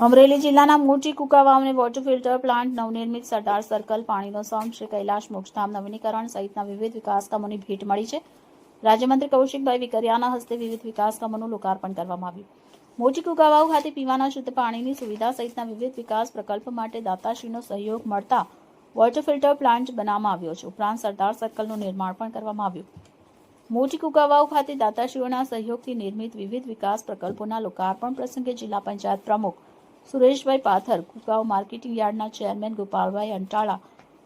અમરેલી જિલ્લાના મોટી કુકાવાવને water filter plant, નવનિર્મિત સરદાર સર્કલ, પાણીનો સંપ, શ્રી કૈલાશ મોક્ષધામ નવીનીકરણ સહિતના વિવિધ વિકાસ કામોની ભેટ મળી છે. રાજ્યમંત્રી કૌશિકભાઈ વિકરિયાના હસ્તે વિવિધ વિકાસ કામોનું લોકાર્પણ કરવામાં આવ્યું. મોટી કુકાવાવ ખાતે પીવાના શુદ્ધ પાણીની સુવિધા સહિતના વિવિધ વિકાસ પ્રકલ્પ માટે દાતાશ્રીનો સહયોગ મળતા વોટર ફિલ્ટર પ્લાન્ટ બનાવવામાં આવ્યો છે. ઉપરાંત સરદાર સર્કલનું નિર્માણ પણ કરવામાં આવ્યું. મોટી કુકાવાવ ખાતે દાતાશ્રીઓના સહયોગથી નિર્મિત વિવિધ વિકાસ પ્રકલ્પોના લોકાર્પણ પ્રસંગે જિલ્લા પંચાયત પ્રમુખ સુરેશભાઈ પાથર, કુકાવ માર્કેટિંગ યાર્ડના ચેરમેન ગોપાલભાઈ અંટાળા,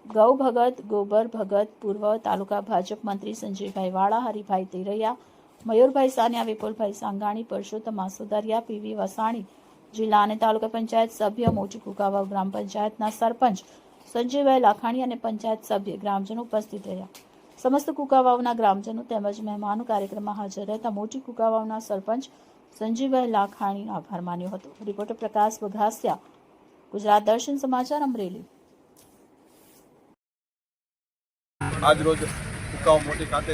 ગૌ ભગત ગોબર ભગત, પૂર્વ તાલુકા ભાજપ મંત્રી સંજયભાઈ વાળા, હરિભાઈ તેરૈયા, મયુરભાઈ સાનિયા, વિપુલભાઈ સાંગાણી, પરસોત્તમ માસુદરિયા, પીવી વસાણી, જિલ્લા અને તાલુકા પંચાયત સભ્ય, મોટી કુકાવાવ ગ્રામ પંચાયતના સરપંચ સંજયભાઈ લાખાણી અને પંચાયત સભ્ય ગ્રામજનો ઉપસ્થિત રહ્યા. સમસ્ત કુકાવાવના ગ્રામજનો તેમજ મહેમાનો કાર્યક્રમમાં હાજર રહેતા મોટી કુકાવાવના સરપંચ સંજયભાઈ લાખાણીનો આભાર માન્યો હતો. રિપોર્ટર પ્રકાશ વઘાસિયા, ગુજરાત દર્શન સમાચાર, અમરેલી. આજ રોજ કુકાવાવ મોટી ખાતે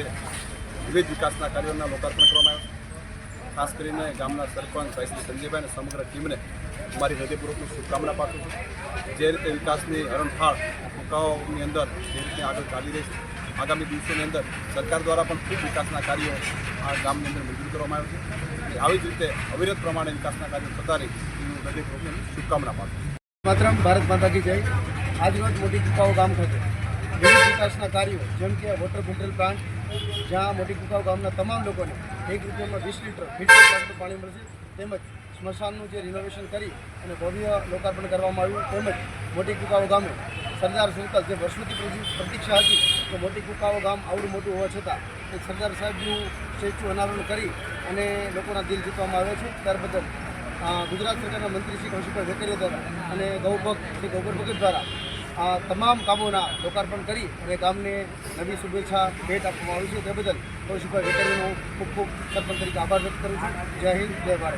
વિવિધ વિકાસના કાર્યોના લોકાર્પણ કરવામાં આવ્યું. ખાસ કરીને ગામના સરપંચ ભાઈ શ્રી સંજયભાઈ અને સમગ્ર ટીમને અમારી હૃદયપૂર્વકની શુભકામના પાઠવું છું. જે રીતે વિકાસની હરણફાળ કુકાવાવની અંદર જે રીતે આગળ ચાલી રહી છે, આગામી દિવસોની અંદર સરકાર દ્વારા પણ ખૂબ વિકાસના કાર્યો આ ગામની અંદર મંજૂર કરવામાં આવ્યું છે. આવી જ રીતે અવિરત પ્રમાણે વિકાસના કાર્યો થતા રહી એવી હૃદયપૂર્વકની શુભકામના પાઠવું. માતરમ, ભારત માતા કી જય. આજરોજ મોટી કુકાવાવ ગામ ખાતે વિવિધ વિકાસના કાર્યો જેમ કે વોટર ફિલ્ટર પ્લાન્ટ, જ્યાં મોટી કુકાવાવ ગામના તમામ લોકોને 1 રૂપિયામાં 20 લીટર ફિલ્ટર પ્લાન્ટનું પાણી મળશે, તેમજ સ્મશાનનું જે રિનોવેશન કરી અને ભવ્ય લોકાર્પણ કરવામાં આવ્યું, તેમજ મોટી કુકાવાવ ગામે સરદાર સર્કલ, જે વર્ષોથી પ્રતીક્ષા હતી કે મોટી કુકાવાવ ગામ આવડું મોટું હોવા છતાં એક સરદાર સાહેબનું સ્ટેચ્યુ અનાવરણ કરી અને લોકોના દિલ જીતવામાં આવે છે. ત્યાર બદલ ગુજરાત સરકારના મંત્રી શ્રી કૌશિકભાઈ વિકરિયા દ્વારા અને ગૌભક્ત શ્રી ગોબર ભગત દ્વારા આ તમામ કામોના લોકાર્પણ કરી અને ગામને નવી શુભેચ્છા ભેટ આપવામાં આવી છે. તે બદલ કૌશિકભાઈ વિકરિયાનો ખૂબ ખૂબ સરપંચ તરીકે આભાર વ્યક્ત કરું છું. જય હિન્દ, જય ભારત.